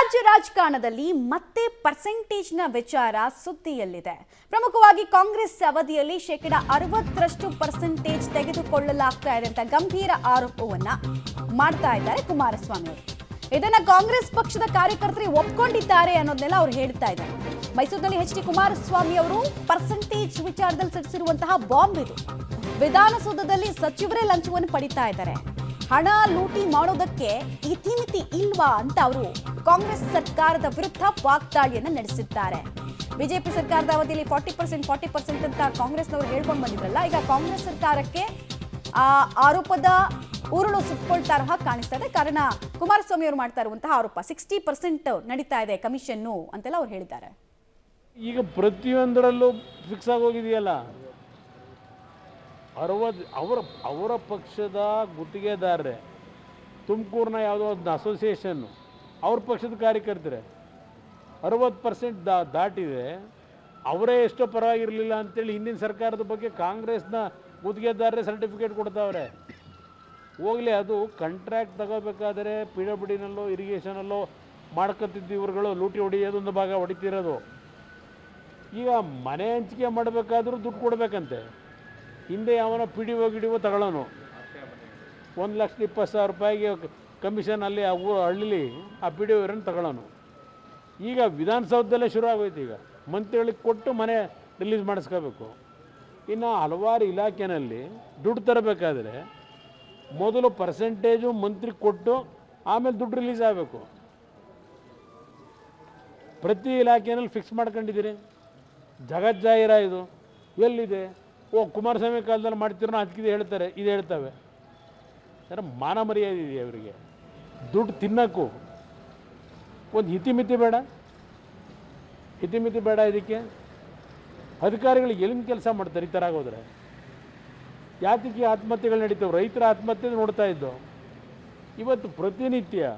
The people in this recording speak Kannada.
ರಾಜ್ಯ ರಾಜಕಾರಣದಲ್ಲಿ ಮತ್ತೆ ಪರ್ಸೆಂಟೇಜ್ನ ವಿಚಾರ ಸುದ್ದಿಯಲ್ಲಿದೆ. ಪ್ರಮುಖವಾಗಿ ಕಾಂಗ್ರೆಸ್ ಅವಧಿಯಲ್ಲಿ 60% ತೆಗೆದುಕೊಳ್ಳಲಾಗ್ತಾ ಇದೆ ಅಂತ ಗಂಭೀರ ಆರೋಪವನ್ನ ಮಾಡ್ತಾ ಇದ್ದಾರೆ ಕುಮಾರಸ್ವಾಮಿ ಅವರು. ಇದನ್ನ ಕಾಂಗ್ರೆಸ್ ಪಕ್ಷದ ಕಾರ್ಯಕರ್ತರು ಒಪ್ಕೊಂಡಿದ್ದಾರೆ ಅನ್ನೋದನ್ನೆಲ್ಲ ಅವರು ಹೇಳ್ತಾ ಇದ್ದಾರೆ. ಮೈಸೂರಿನಲ್ಲಿ ಎಚ್ ಡಿ ಕುಮಾರಸ್ವಾಮಿ ಅವರು ಪರ್ಸೆಂಟೇಜ್ ವಿಚಾರದಲ್ಲಿ ಸಿಡಿಸಿರುವಂತಹ ಬಾಂಬ್ ಇದು. ವಿಧಾನಸೌಧದಲ್ಲಿ ಸಚಿವರೇ ಲಂಚವನ್ನು ಪಡಿತಾ ಇದ್ದಾರೆ. ಹಣ ಲೂಟಿ ಮಾಡೋದಕ್ಕೆ ಇತಿಮಿತಿ ಇಲ್ವಾ ಅಂತ ಅವರು ಕಾಂಗ್ರೆಸ್ ಸರ್ಕಾರದ ವಿರುದ್ಧ ವಾಗ್ದಾಳಿಯನ್ನು ನಡೆಸಿದ್ದಾರೆ. ಬಿಜೆಪಿ ಸರ್ಕಾರದ ಅವಧಿಯಲ್ಲಿ 40% ಅಂತ ಕಾಂಗ್ರೆಸ್ನವರು ಹೇಳ್ಕೊಂಡು ಬಂದಿದ್ರಲ್ಲ, ಈಗ ಕಾಂಗ್ರೆಸ್ ಸರ್ಕಾರಕ್ಕೆ ಆ ಆರೋಪದ ಉರುಳು ಸುತ್ತಕೊಳ್ತಾ ಇರೋ ಹಾಗೆ ಕಾಣಿಸ್ತಾ ಇದೆ. ಕಾರಣ ಕುಮಾರಸ್ವಾಮಿ ಅವರು ಮಾಡ್ತಾ ಇರುವಂತಹ ಆರೋಪ 60% ನಡೀತಾ ಇದೆ ಕಮಿಷನ್ನು ಅಂತೆಲ್ಲ ಅವ್ರು ಹೇಳಿದ್ದಾರೆ. ಈಗ ಪ್ರತಿಯೊಂದರಲ್ಲೂ ಫಿಕ್ಸ್ ಆಗೋಗಿದೆಯಲ್ಲ. ಅವರ ಪಕ್ಷದ ಗುತ್ತಿಗೆದಾರರೇ ತುಮಕೂರಿನ ಯಾವುದೋ ಒಂದು ಅಸೋಸಿಯೇಷನ್ನು ಅವ್ರ ಪಕ್ಷದ ಕಾರ್ಯಕರ್ತರೆ 60% ದಾಟಿದೆ. ಅವರೇ ಎಷ್ಟೋ ಪರವಾಗಿರಲಿಲ್ಲ ಅಂತೇಳಿ ಹಿಂದಿನ ಸರ್ಕಾರದ ಬಗ್ಗೆ ಕಾಂಗ್ರೆಸ್ನ ಗುತ್ತಿಗೆದಾರರೇ ಸರ್ಟಿಫಿಕೇಟ್ ಕೊಡ್ತಾವ್ರೆ. ಹೋಗಲಿ, ಅದು ಕಾಂಟ್ರಾಕ್ಟ್ ತಗೋಬೇಕಾದ್ರೆ PWDನಲ್ಲೋ ಇರಿಗೇಷನಲ್ಲೋ ಮಾಡ್ಕೊತಿದ್ದು ಇವ್ರುಗಳು ಲೂಟಿ ಹೊಡಿಯೋದೊಂದು ಭಾಗ ಹೊಡಿತಿರೋದು. ಈಗ ಮನೆ ಹಂಚಿಕೆ ಮಾಡಬೇಕಾದ್ರೂ ದುಡ್ಡು ಕೊಡಬೇಕಂತೆ. ಹಿಂದೆ ಯಾವನೋ PDO ತಗೊಳ್ಳೋನು 1,20,000 ರೂಪಾಯಿಗೆ ಕಮಿಷನ್ ಅಲ್ಲಿ ಆ ಹಳ್ಳಿಲಿ ಆ PDO ಇವರನ್ನು ತಗೊಳ್ಳೋನು. ಈಗ ವಿಧಾನಸೌಧದಲ್ಲೇ ಶುರು ಆಗೋಯ್ತು. ಈಗ ಮಂತ್ರಿಗಳಿಗೆ ಕೊಟ್ಟು ಮನೆ ರಿಲೀಸ್ ಮಾಡಿಸ್ಕೋಬೇಕು. ಇನ್ನು ಹಲವಾರು ಇಲಾಖೆಯಲ್ಲಿ ದುಡ್ಡು ತರಬೇಕಾದ್ರೆ ಮೊದಲು ಪರ್ಸೆಂಟೇಜು ಮಂತ್ರಿ ಕೊಟ್ಟು ಆಮೇಲೆ ದುಡ್ಡು ರಿಲೀಸ್ ಆಗಬೇಕು. ಪ್ರತಿ ಇಲಾಖೆಯಲ್ಲಿ ಫಿಕ್ಸ್ ಮಾಡ್ಕೊಂಡಿದ್ದೀರಿ. ಜಗಜ್ಜಾಹಿರ ಇದು ಎಲ್ಲಿದೆ? ಕುಮಾರಸ್ವಾಮಿ ಕಾಲದಲ್ಲಿ ಮಾಡ್ತಿರೋ ಅದಕ್ಕಿದೆ ಹೇಳ್ತಾರೆ, ಇದು ಹೇಳ್ತವೆ. ಯಾರ ಮಾನ ಮರ್ಯಾದೆ ಇದೆ ಅವರಿಗೆ? ದುಡ್ಡು ತಿನ್ನೋಕ್ಕೂ ಒಂದು ಇತಿಮಿತಿ ಬೇಡ? ಇತಿಮಿತಿ ಬೇಡ ಇದಕ್ಕೆ? ಅಧಿಕಾರಿಗಳು ಎಲ್ಲಿಂದ ಕೆಲಸ ಮಾಡ್ತಾರೆ ಈ ಥರ ಆಗೋದ್ರೆ? ಯಾತಕ್ಕೆ ಆತ್ಮಹತ್ಯೆಗಳು ನಡೀತವೆ? ರೈತರ ಆತ್ಮಹತ್ಯೆ ನೋಡ್ತಾ ಇದ್ದೋ. ಇವತ್ತು ಪ್ರತಿನಿತ್ಯ